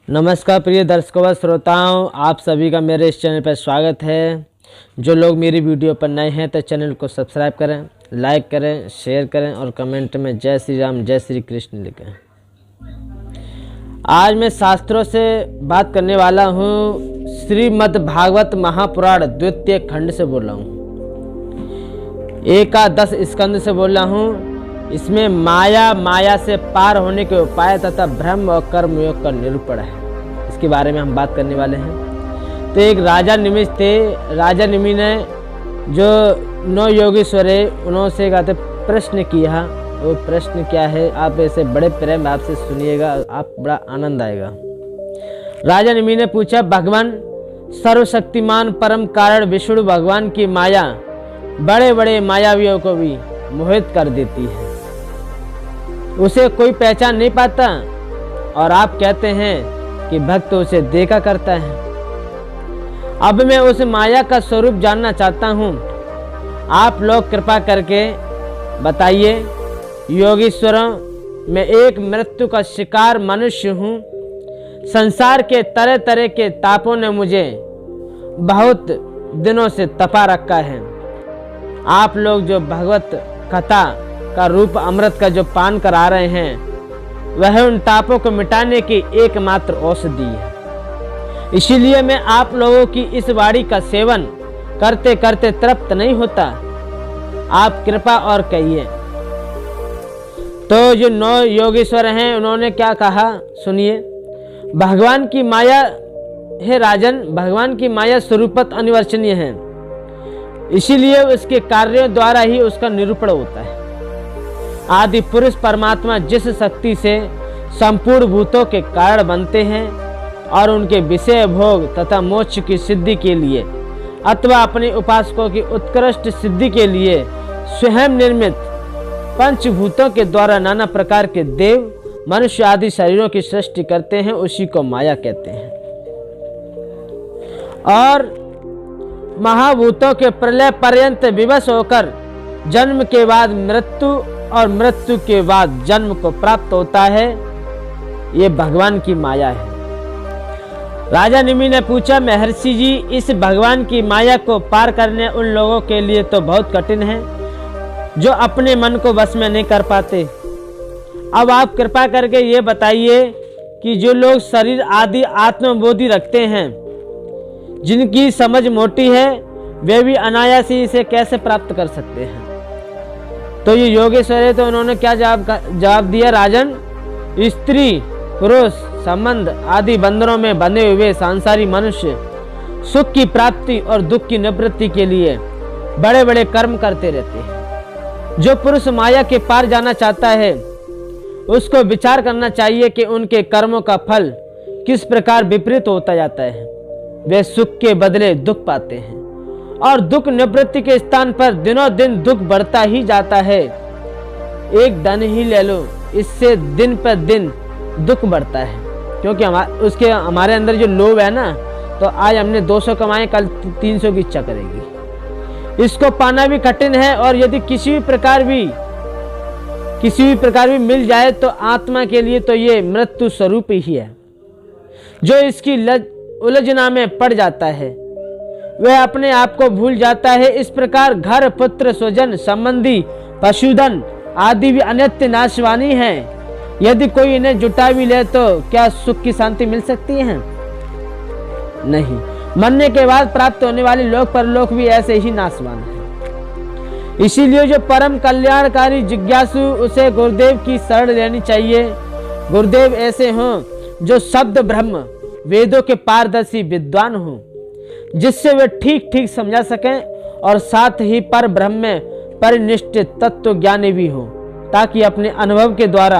नमस्कार प्रिय दर्शकों व श्रोताओं, आप सभी का मेरे इस चैनल पर स्वागत है। जो लोग मेरी वीडियो पर नए हैं तो चैनल को सब्सक्राइब करें, लाइक करें, शेयर करें और कमेंट में जय श्री राम जय श्री कृष्ण लिखें। आज मैं शास्त्रों से बात करने वाला हूँ। श्रीमद् भागवत महापुराण द्वितीय खंड से बोल रहा हूँ। 1-10 स्कंद से बोल रहा हूँ। इसमें माया से पार होने के उपाय तथा ब्रह्म और कर्म योग का निरूपण है। इसके बारे में हम बात करने वाले हैं। तो एक राजा निमि थे। राजा निमि ने जो 9 योगीश्वर है उन्होंने कहते प्रश्न किया। वो प्रश्न क्या है, आप ऐसे बड़े प्रेम भाव से सुनिएगा, आप बड़ा आनंद आएगा। राजा निमि ने पूछा, भगवान सर्वशक्तिमान परम कारण विष्णु भगवान की माया बड़े बड़े मायावियों को भी मोहित कर देती है, उसे कोई पहचान नहीं पाता और आप कहते हैं कि भक्त उसे देखा करता है। अब मैं उस माया का स्वरूप जानना चाहता हूँ। आप लोग कृपा करके बताइए। योगीश्वरों, मैं एक मृत्यु का शिकार मनुष्य हूँ। संसार के तरह तरह के तापों ने मुझे बहुत दिनों से तपा रखा है। आप लोग जो भगवत कथा का रूप अमृत का जो पान करा रहे हैं, वह उन तापों को मिटाने की एकमात्र औषधि है। इसीलिए मैं आप लोगों की इस वाणी का सेवन करते करते तृप्त नहीं होता। आप कृपा और कहिए। तो जो 9 योगेश्वर हैं उन्होंने क्या कहा, सुनिए। भगवान की माया है राजन, भगवान की माया स्वरूपत अनिवर्चनीय है, इसीलिए उसके कार्यों द्वारा ही उसका निरूपण होता है। आदि पुरुष परमात्मा जिस शक्ति से संपूर्ण भूतों के कारण बनते हैं और उनके विषय भोग तथा मोक्ष की सिद्धि के लिए अथवा अपने उपासकों की उत्कृष्ट सिद्धि के लिए स्वयं निर्मित पंचभूतों के द्वारा नाना प्रकार के देव, मनुष्य आदि शरीरों की सृष्टि करते हैं, उसी को माया कहते हैं। और महाभूतों के प्रलय पर्यंत विवश होकर जन्म के बाद मृत्यु और मृत्यु के बाद जन्म को प्राप्त होता है, ये भगवान की माया है। राजा निमि ने पूछा, महर्षि जी, इस भगवान की माया को पार करने उन लोगों के लिए तो बहुत कठिन है जो अपने मन को वश में नहीं कर पाते। अब आप कृपा करके ये बताइए कि जो लोग शरीर आदि आत्मबोधि रखते हैं, जिनकी समझ मोटी है, वे भी अनायास ही इसे कैसे प्राप्त कर सकते हैं। तो ये योगेश्वर है, तो उन्होंने क्या जवाब दिया, राजन, स्त्री पुरुष संबंध आदि बंधनों में बंधे हुए सांसारी मनुष्य सुख की प्राप्ति और दुख की निवृत्ति के लिए बड़े बड़े कर्म करते रहते हैं। जो पुरुष माया के पार जाना चाहता है, उसको विचार करना चाहिए कि उनके कर्मों का फल किस प्रकार विपरीत होता जाता है। वे सुख के बदले दुख पाते हैं और दुख निवृत्ति के स्थान पर दिनों दिन दुख बढ़ता ही जाता है। एक धन ही ले लो, इससे दिन पर दिन दुख बढ़ता है, क्योंकि हमारे अंदर जो लोभ है ना, तो आज हमने 200 कमाए, कल 300 की इच्छा करेगी। इसको पाना भी कठिन है और यदि किसी भी प्रकार भी मिल जाए तो आत्मा के लिए तो ये मृत्यु स्वरूप ही है। जो इसकी उलझना में पड़ जाता है वह अपने आप को भूल जाता है। इस प्रकार घर, पुत्र, स्वजन, संबंधी, पशुधन आदि भी अनित्य नाशवानी हैं। यदि कोई इन्हें जुटा भी ले तो क्या सुख की शांति मिल सकती है? नहीं। मरने के बाद प्राप्त होने वाले लोक परलोक भी ऐसे ही नाशवान है। इसीलिए जो परम कल्याणकारी जिज्ञासु, उसे गुरुदेव की शरण लेनी चाहिए। गुरुदेव ऐसे हों जो शब्द ब्रह्म वेदों के पारदर्शी विद्वान हों, जिससे वे ठीक ठीक समझा सकें और साथ ही पर ब्रह्म में परिनिष्ठित तत्व ज्ञानी भी हो, ताकि अपने अनुभव के द्वारा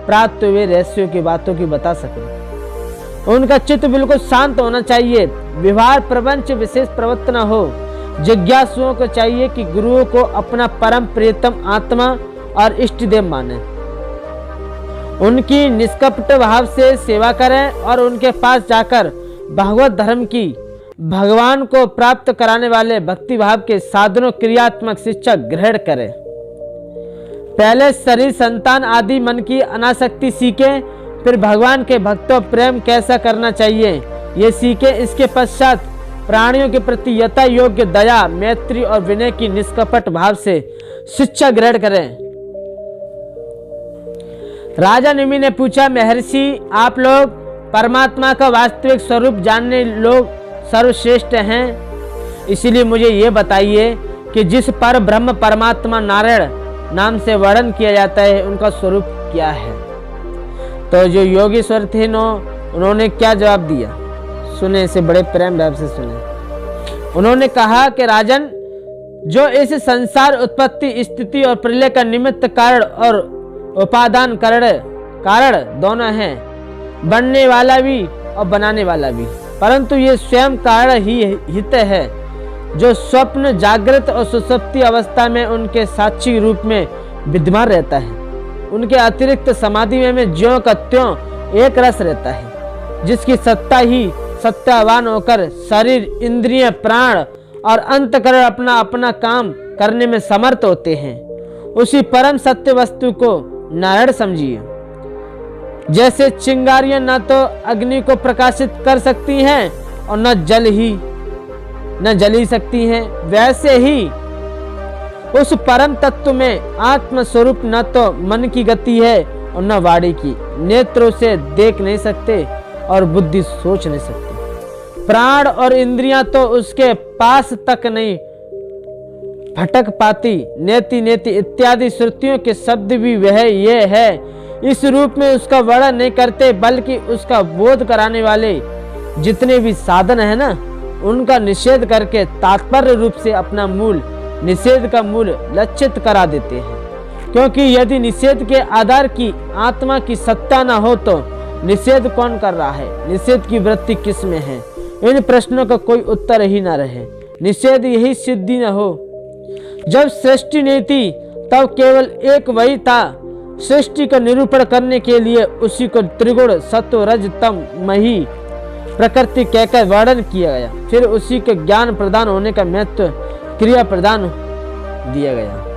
प्राप्त हुए रहस्यों की बातों की बता सकें। उनका चित्त बिल्कुल शांत होना चाहिए। व्यवहार प्रपंच विशेष प्रवृत्ति न हो। जिज्ञासुओं को चाहिए कि गुरुओं को अपना परम प्रियतम आत्मा और इष्ट देव माने, उनकी निष्कपट भाव से सेवा करें और उनके पास जाकर भगवत धर्म की, भगवान को प्राप्त कराने वाले भक्ति भाव के साधनों क्रियात्मक शिक्षा ग्रहण करें। पहले शरीर, संतान आदि मन की अनासक्ति सीखें, फिर भगवान के भक्तों प्रेम कैसा करना चाहिए ये सीखे। इसके पश्चात प्राणियों के प्रति यथा योग्य दया, मैत्री और विनय की निष्कपट भाव से शिक्षा ग्रहण करें। राजा निमि ने पूछा, महर्षि आप लोग परमात्मा का वास्तविक स्वरूप जानने लोग सर्वश्रेष्ठ हैं, इसलिए मुझे ये बताइए कि जिस पर ब्रह्म परमात्मा नारायण नाम से वर्णन किया जाता है उनका स्वरूप क्या है। तो जो योगीश्वर थे उन्होंने क्या जवाब दिया, सुने, इसे बड़े प्रेम भाव से सुने। उन्होंने कहा कि राजन, जो इस संसार उत्पत्ति स्थिति और प्रलय का निमित्त कारण और उपादान कारण दोनों हैं, बनने वाला भी और बनाने वाला भी, परंतु ये स्वयं कारण ही हित है जो स्वप्न, जागृत और सुषुप्ति अवस्था में उनके साक्षी रूप में विद्यमान रहता है। उनके अतिरिक्त समाधि में ज्यों का त्यों एक रस रहता है, जिसकी सत्ता ही सत्तावान होकर शरीर, इंद्रिय, प्राण और अंतकरण अपना अपना काम करने में समर्थ होते हैं। उसी परम सत्य वस्तु को नारायण समझिए। जैसे चिंगारियां न तो अग्नि को प्रकाशित कर सकती हैं और न जल ही सकती हैं, वैसे ही उस परम तत्व में आत्म स्वरूप न तो मन की गति है और न वाणी की। नेत्रों से देख नहीं सकते और बुद्धि सोच नहीं सकती। प्राण और इंद्रियां तो उसके पास तक नहीं भटक पाती। नेति नेति इत्यादि श्रुतियों के शब्द भी वह ये है इस रूप में उसका वर्णन नहीं करते, बल्कि उसका बोध कराने वाले जितने भी साधन है ना, उनका निषेध करके तात्पर्य रूप से अपना मूल निषेध का मूल लक्षित करा देते हैं। क्योंकि यदि निषेध के आधार की आत्मा की सत्ता न हो तो निषेध कौन कर रहा है, निषेध की वृत्ति किस में है, इन प्रश्नों का कोई उत्तर ही न रहे। निषेध यही सिद्धि न हो। जब सृष्टि नहीं थी तब केवल एक वही था। सृष्टि का निरूपण करने के लिए उसी को त्रिगुण सत्व रज तम मही प्रकृति कहकर वर्णन किया गया। फिर उसी के ज्ञान प्रदान होने का महत्व क्रिया प्रदान दिया गया।